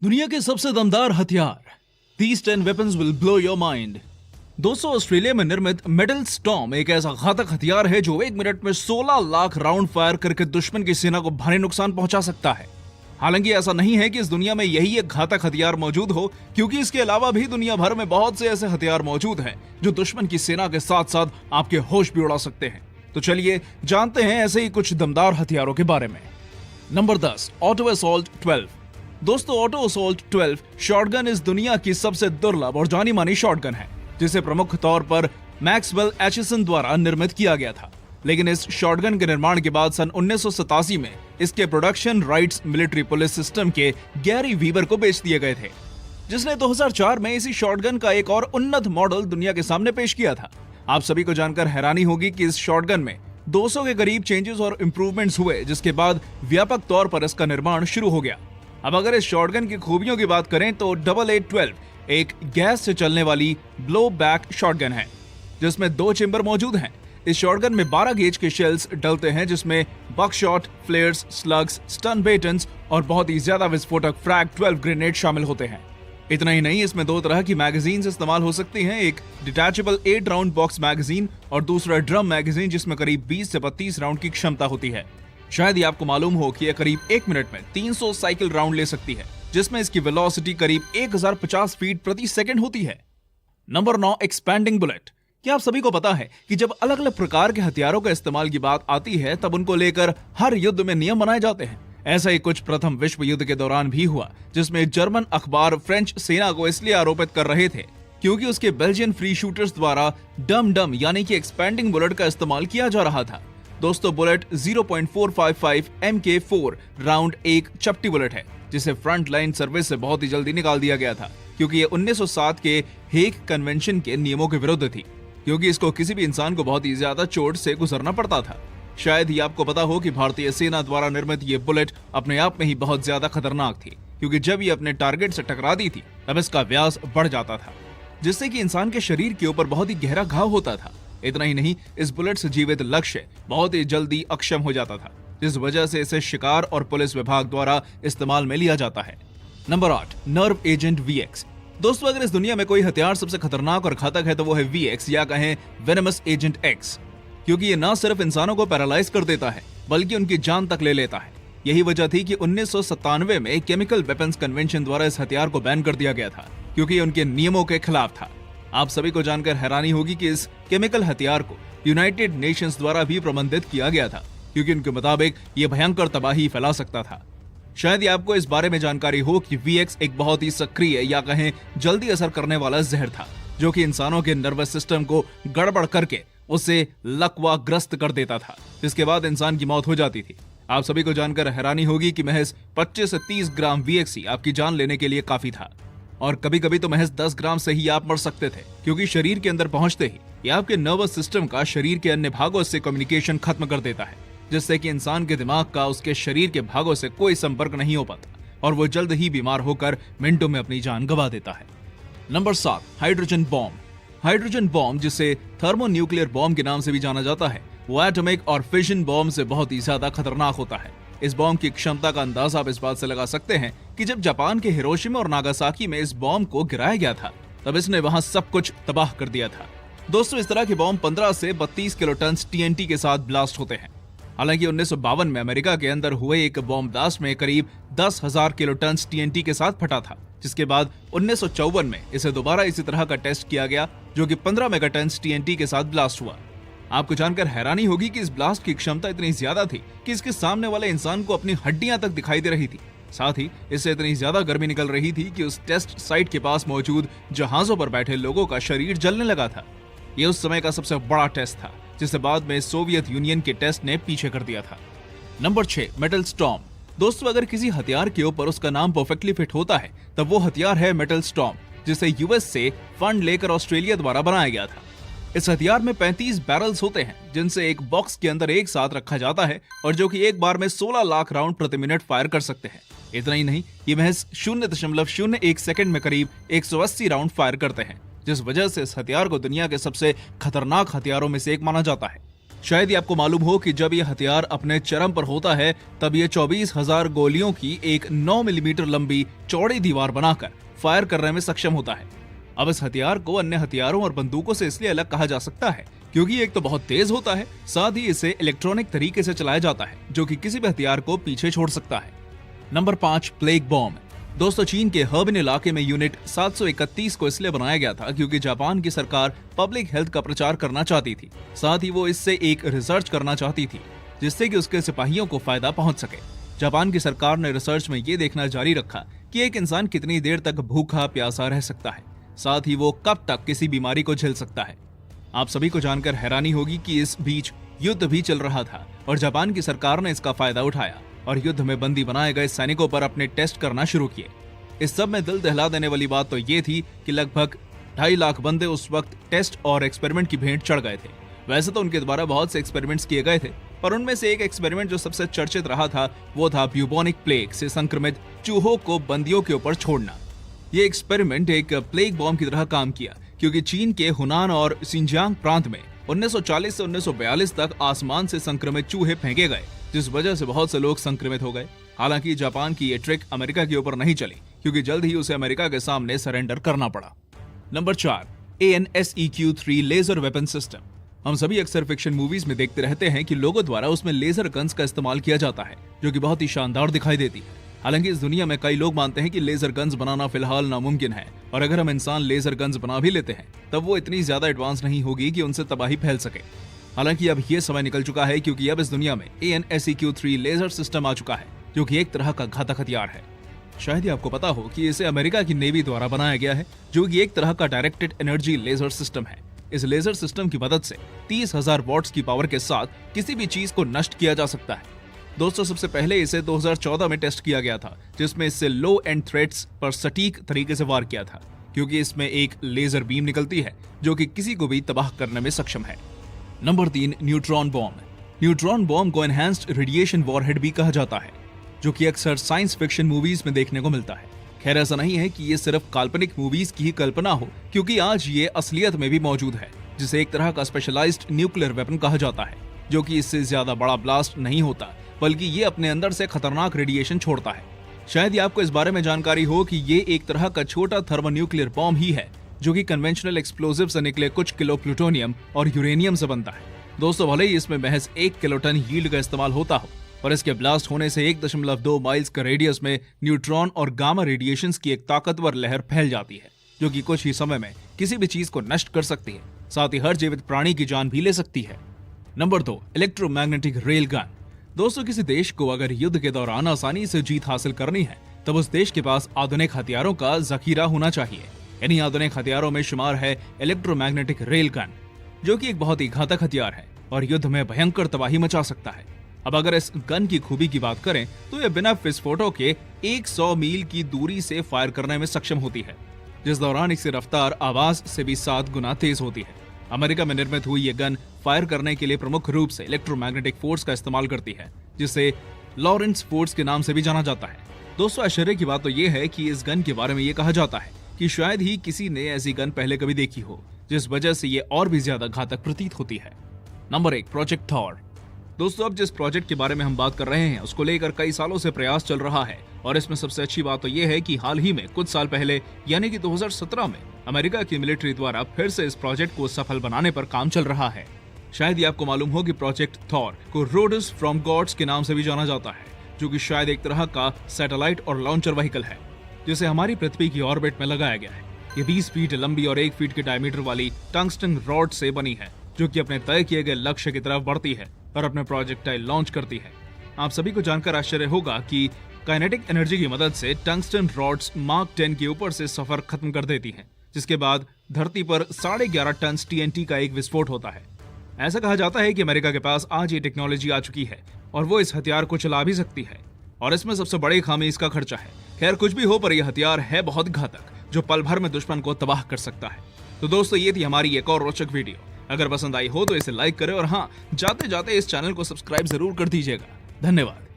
दुनिया के सबसे दमदार हथियार। These 10 weapons will blow your mind। दोस्तों, ऑस्ट्रेलिया में निर्मित मेटल स्टॉर्म एक ऐसा घातक हथियार है जो 1 मिनट में 16 लाख राउंड फायर करके दुश्मन की सेना को भारी नुकसान पहुंचा सकता है। हालांकि ऐसा नहीं है कि इस दुनिया में यही एक घातक हथियार मौजूद हो, क्योंकि इसके अलावा भी दुनिया भर में बहुत से ऐसे हथियार मौजूद हैं जो दुश्मन की सेना के साथ साथ आपके होश भी उड़ा सकते हैं। तो चलिए जानते हैं ऐसे ही कुछ दमदार हथियारों के बारे में। Number 10, auto assault 12। दोस्तों, ऑटो असॉल्ट 12 शॉटगन इस दुनिया की सबसे दुर्लभ और जानी मानी शॉटगन है, जिसे प्रमुख तौर पर मैक्सवेल एचिसन द्वारा निर्मित किया गया था। लेकिन इस शॉटगन के निर्माण के बाद सन 1987 में इसके production rights military police system के गैरी वीवर को बेच दिए गए थे, जिसने 2004 में इसी शॉटगन का एक और उन्नत मॉडल दुनिया के सामने पेश किया था। आप सभी को जानकर हैरानी होगी कि इस शॉटगन में 200 के करीब चेंजेस और इंप्रूवमेंट्स हुए, जिसके बाद व्यापक तौर पर इसका निर्माण शुरू हो गया। अब अगर इस शॉटगन की खूबियों की बात करें तो 8812 एक गैस से चलने वाली ब्लो बैक शॉटगन है, जिसमें 2 चेंबर मौजूद हैं। इस शॉटगन में 12 गेज के शेल्स डलते हैं, जिसमें बकशॉट, फ्लेयर्स, स्लग्स, स्टन बेटन्स और बहुत ही ज्यादा विस्फोटक फ्रैग 12 ग्रेनेड शामिल होते हैं। इतना ही नहीं, इसमें 2 तरह की मैगजीन्स इस्तेमाल हो सकती हैं, एक डिटैचेबल 8 राउंड बॉक्स मैगजीन और दूसरा ड्रम मैगजीन, जिसमें करीब 20 से 32 राउंड की क्षमता होती है। शायद ही आपको मालूम हो कि यह करीब 1 मिनट में 300 साइकिल राउंड ले सकती है, जिसमें इसकी वेलोसिटी करीब 1050 फीट प्रति सेकंड होती है। Number 9, expanding bullet. क्या आप सभी को पता है कि जब अलग अलग प्रकार के हथियारों का इस्तेमाल की बात आती है, तब उनको लेकर हर युद्ध में नियम बनाए जाते हैं। ऐसा ही कुछ प्रथम विश्व युद्ध के दौरान भी हुआ, जिसमें जर्मन अखबार फ्रेंच सेना को इसलिए आरोपित कर रहे थे क्योंकि उसके बेल्जियन फ्री शूटर्स द्वारा डम यानी कि एक्सपैंडिंग बुलेट का इस्तेमाल किया जा रहा था। दोस्तों, बुलेट 0.455 MK4 राउंड एक चपटी बुलेट है, जिसे फ्रंट लाइन सर्विस से बहुत ही जल्दी निकाल दिया गया था, क्योंकि ये 1907 के हेग कन्वेंशन के नियमों के विरुद्ध थी, क्योंकि इसको किसी भी इंसान को बहुत ही ज्यादा चोट से गुजरना पड़ता था। शायद ही आपको पता हो कि भारतीय सेना द्वारा निर्मित ये बुलेट अपने आप में ही बहुत ज्यादा खतरनाक थी, क्योंकि जब ये अपने टारगेट से टकराती थी तब इसका व्यास बढ़ जाता था, जिससे कि इंसान के शरीर के ऊपर बहुत ही गहरा घाव होता था। इतना ही नहीं, इस बुलेट से जीवित लक्ष्य बहुत ही जल्दी अक्षम हो जाता था, जिस वजह से इसे शिकार और पुलिस विभाग द्वारा इस्तेमाल में लिया जाता है। Number 8, nerve agent VX। दोस्तों, अगर इस दुनिया में कोई हथियार सबसे खतरनाक और घातक है तो वो है VX, या कहें वेनमस एजेंट X, क्योंकि ये न सिर्फ इंसानों को पैरालाइज कर देता है बल्कि उनकी जान तक ले लेता है। यही वजह थी कि 1997 में केमिकल वेपन्स कन्वेंशन द्वारा इस हथियार को बैन कर दिया गया था, क्योंकि ये उनके नियमों के खिलाफ था। आप सभी को जानकर हैरानी होगी कि इस केमिकल हथियार को यूनाइटेड नेशंस द्वारा भी प्रबंधित किया गया था, क्योंकि उनके मुताबिक ये भयंकर तबाही फैला सकता था। शायद ही आपको इस बारे में जानकारी हो कि VX एक बहुत ही सक्रिय या कहें जल्दी असर करने वाला जहर था, जो कि इंसानों के नर्वस सिस्टम को गड़बड़ करके उसे लकवाग्रस्त कर देता था, जिसके बाद इंसान की मौत हो जाती थी। आप सभी को जानकर हैरानी होगी कि महज 25 से 30 ग्राम VX ही आपकी जान लेने के लिए काफी था, और कभी कभी तो महज 10 ग्राम से ही आप मर सकते थे, क्योंकि शरीर के अंदर पहुंचते ही ये आपके नर्वस सिस्टम का शरीर के अन्य भागों से कम्युनिकेशन खत्म कर देता है, जिससे कि इंसान के दिमाग का उसके शरीर के भागों से कोई संपर्क नहीं हो पाता और वो जल्द ही बीमार होकर मिनटों में अपनी जान गंवा देता है। Number 7, hydrogen bomb. Hydrogen bomb, जिसे थर्मोन्यूक्लियर बॉम्ब के नाम से भी जाना जाता है, वो एटॉमिक और फिशन बॉम्ब से बहुत ही ज्यादा खतरनाक होता है। इस बॉम्ब की क्षमता का अंदाजा आप इस बात से लगा सकते हैं कि जब जापान के हिरोशिमा और नागासाकी में इस बॉम्ब को गिराया गया था, तब इसने वहां सब कुछ तबाह कर दिया था। दोस्तों, इस तरह के बॉम्ब 15 से 32 किलोटन TNT के साथ ब्लास्ट होते हैं। हालांकि 1952 में अमेरिका के अंदर हुए एक बॉम्ब ब्लास्ट में करीब 10,000 किलोटन TNT के साथ फटा था, जिसके बाद 1954 में इसे दोबारा इसी तरह का टेस्ट किया गया, जो कि 15 मेगाटन TNT के साथ ब्लास्ट हुआ। आपको जानकर हैरानी होगी कि इस ब्लास्ट की क्षमता इतनी ज्यादा थी कि इसके सामने वाले इंसान को अपनी हड्डियां तक दिखाई दे रही थी। साथ ही इससे इतनी ज्यादा गर्मी निकल रही थी कि उस टेस्ट साइट के पास मौजूद जहाजों पर बैठे लोगों का शरीर जलने लगा था। यह उस समय का सबसे बड़ा टेस्ट था, जिसे बाद में सोवियत यूनियन के टेस्ट ने पीछे कर दिया था। Number 6, metal storm. दोस्तों, अगर किसी हथियार के ऊपर उसका नाम परफेक्टली फिट होता है, तब वो हथियार है मेटल स्टॉर्म, जिसे US से फंड लेकर ऑस्ट्रेलिया द्वारा बनाया गया था। इस हथियार में 35 बैरल्स होते हैं, जिनसे एक बॉक्स के अंदर एक साथ रखा जाता है, और जो कि एक बार में 16 लाख राउंड प्रति मिनट फायर कर सकते हैं। इतना ही नहीं, ये महज 0.01 सेकंड में करीब 180 राउंड फायर करते हैं, जिस वजह से इस हथियार को दुनिया के सबसे खतरनाक हथियारों में से एक माना जाता है। शायद ही आपको मालूम हो कि जब यह हथियार अपने चरम पर होता है तब ये 24,000 गोलियों की एक 9 मिलीमीटर लंबी चौड़ी दीवार बनाकर फायर करने में सक्षम होता है। अब इस हथियार को अन्य हथियारों और बंदूकों से इसलिए अलग कहा जा सकता है क्योंकि एक तो बहुत तेज होता है, साथ ही इसे इलेक्ट्रॉनिक तरीके से चलाया जाता है जो कि किसी भी हथियार को पीछे छोड़ सकता है। Number 5, plague bomb. दोस्तों, चीन के हर्बिन इलाके में यूनिट 731 को इसलिए बनाया गया था क्योंकि जापान की सरकार पब्लिक हेल्थ का प्रचार करना चाहती थी। साथ ही वो इससे एक रिसर्च करना चाहती थी जिससे कि उसके सिपाहियों को फायदा पहुंच सके। जापान की सरकार ने रिसर्च में ये देखना जारी रखा कि एक इंसान कितनी देर तक भूखा प्यासा रह सकता है, साथ ही वो कब तक किसी बीमारी को झेल सकता है। आप सभी को जानकर हैरानी होगी कि इस बीच युद्ध भी चल रहा था और जापान की सरकार ने इसका फायदा उठाया और युद्ध में बंदी बनाए गए सैनिकों पर अपने टेस्ट करना शुरू किए। इस सब में दिल दहला देने वाली बात तो ये थी कि लगभग 2.5 लाख बंदे उस वक्त टेस्ट और एक्सपेरिमेंट की भेंट चढ़ गए थे। वैसे तो उनके द्वारा बहुत से एक्सपेरिमेंट्स किए गए थे, पर उनमें से एक एक्सपेरिमेंट जो सबसे चर्चित रहा था वो था ब्यूबोनिक प्लेग से संक्रमित चूहों को बंदियों के ऊपर छोड़ना। ये एक्सपेरिमेंट एक प्लेग बॉम्ब की तरह काम किया क्योंकि चीन के हुनान और सिंजियांग प्रांत में 1940 से 1942 तक आसमान से संक्रमित चूहे फेंके गए, जिस वजह से बहुत से लोग संक्रमित हो गए। हालांकि जापान की ये ट्रिक अमेरिका के ऊपर नहीं चली क्योंकि जल्द ही उसे अमेरिका के सामने सरेंडर करना पड़ा। Number 4, AN/SEQ-3 laser weapon system. हम सभी अक्सर फिक्शन मूवीज में देखते रहते हैं कि लोगों द्वारा उसमें लेजर गन्स का इस्तेमाल किया जाता है जो कि बहुत ही शानदार दिखाई देती है। हालांकि इस दुनिया में कई लोग मानते हैं कि लेजर गन्स बनाना फिलहाल नामुमकिन है और अगर हम इंसान लेजर गन्स बना भी लेते हैं तब वो इतनी ज्यादा एडवांस नहीं होगी कि उनसे तबाही फैल सके। हालांकि अब ये समय निकल चुका है क्योंकि अब इस दुनिया में AN/SEQ-3 लेजर सिस्टम आ चुका है जो कि एक तरह का घातक हथियार है। शायद ही आपको पता हो कि इसे अमेरिका की नेवी द्वारा बनाया गया है जो कि एक तरह का डायरेक्टेड एनर्जी लेजर सिस्टम है। इस लेजर सिस्टम की मदद से 30,000 वॉट्स की पावर के साथ किसी भी चीज को नष्ट किया जा सकता है। दोस्तों, सबसे पहले इसे 2014 में टेस्ट किया गया था जिसमें इससे लो एंड थ्रेट्स पर सटीक तरीके से वार किया था क्योंकि इसमें एक लेजर बीम निकलती है जो कि किसी को भी तबाह करने में सक्षम है। Number 3, neutron bomb. Neutron bomb को एनहांस्ड रेडिएशन वॉरहेड भी कहा जाता है जो कि अक्सर साइंस फिक्शन मूवीज में देखने को मिलता है। खैर, ऐसा नहीं है कि ये सिर्फ काल्पनिक मूवीज की ही कल्पना हो क्योंकि आज ये असलियत में भी मौजूद है, जिसे एक तरह का स्पेशलाइज्ड न्यूक्लियर वेपन कहा जाता है जो कि इससे ज्यादा बड़ा ब्लास्ट नहीं होता बल्कि ये अपने अंदर से खतरनाक रेडिएशन छोड़ता है। शायद ही आपको इस बारे में जानकारी हो कि ये एक तरह का छोटा थर्मोन्यूक्लियर बॉम्ब ही है जो कि कन्वेंशनल एक्सप्लोजिव से निकले कुछ किलो प्लूटोनियम और यूरेनियम से बनता है। दोस्तों, भले ही इसमें महज 1 किलोटन यील्ड का इस्तेमाल होता हो, पर इसके ब्लास्ट होने से 1.2 माइल्स का रेडियस में न्यूट्रॉन और गामा रेडिएशंस की एक ताकतवर लहर फैल जाती है जो कि कुछ ही समय में किसी भी चीज को नष्ट कर सकती है, साथ ही हर जीवित प्राणी की जान भी ले सकती है। Number 2, electromagnetic rail gun. दोस्तों, किसी देश को अगर युद्ध के दौरान आसानी से जीत हासिल करनी है तब उस देश के पास आधुनिक हथियारों का जखीरा होना चाहिए। इन्हीं आधुनिक हथियारों में शुमार है इलेक्ट्रोमैग्नेटिक रेल गन जो कि एक बहुत ही घातक हथियार है और युद्ध में भयंकर तबाही मचा सकता है। अब अगर इस गन की खूबी की बात करें तो यह बिना विस्फोटों के 100 मील की दूरी से फायर करने में सक्षम होती है, जिस दौरान इसकी रफ्तार आवाज से भी 7 गुना तेज होती है। अमेरिका में निर्मित हुई ये गन फायर करने के लिए प्रमुख रूप से इलेक्ट्रोमैग्नेटिक फोर्स का इस्तेमाल करती है, जिसे लॉरेंस फोर्स के नाम से भी जाना जाता है। दोस्तों, आश्चर्य की बात तो ये है कि इस गन के बारे में ये कहा जाता है कि शायद ही किसी ने ऐसी गन पहले कभी देखी हो, जिस वजह से ये और भी ज्यादा घातक प्रतीत होती है। Number 1, project Thor. दोस्तों, अब जिस प्रोजेक्ट के बारे में हम बात कर रहे हैं उसको लेकर कई सालों से प्रयास चल रहा है और इसमें सबसे अच्छी बात तो ये है कि हाल ही में कुछ साल पहले यानी कि 2017 में अमेरिका की मिलिट्री द्वारा फिर से इस प्रोजेक्ट को सफल बनाने पर काम चल रहा है। शायद ही आपको मालूम हो कि प्रोजेक्ट थॉर को रोडस फ्रॉम गॉड्स के नाम से भी जाना जाता है, जो कि शायद एक तरह का सैटेलाइट और लॉन्चर व्हीकल है जिसे हमारी पृथ्वी की ऑर्बिट में लगाया गया है। ये 20 फीट लंबी और 1 फीट के डायमीटर वाली टंगस्टन रॉड से बनी है जो कि अपने तय किए गए लक्ष्य की तरफ बढ़ती है और अपने प्रोजेक्टाइल लॉन्च करती है। आप सभी को जानकर आश्चर्य होगा कि काइनेटिक एनर्जी की मदद से टंगस्टन रॉड्स मार्क 10 के ऊपर से सफर खत्म कर देती हैं, जिसके बाद धरती पर 11.5 टन TNT का एक विस्फोट होता है। ऐसा कहा जाता है कि अमेरिका के पास आज ये टेक्नोलॉजी आ चुकी है और वो इस हथियार को चला भी सकती है, और इसमें सबसे बड़ी खामी इसका खर्चा है। खैर, कुछ भी हो पर यह हथियार है बहुत घातक जो पल भर में दुश्मन को तबाह कर सकता है। तो दोस्तों, ये थी हमारी एक और रोचक वीडियो। अगर पसंद आई हो तो इसे लाइक करें और हाँ, जाते जाते इस चैनल को सब्सक्राइब जरूर कर दीजिएगा। धन्यवाद।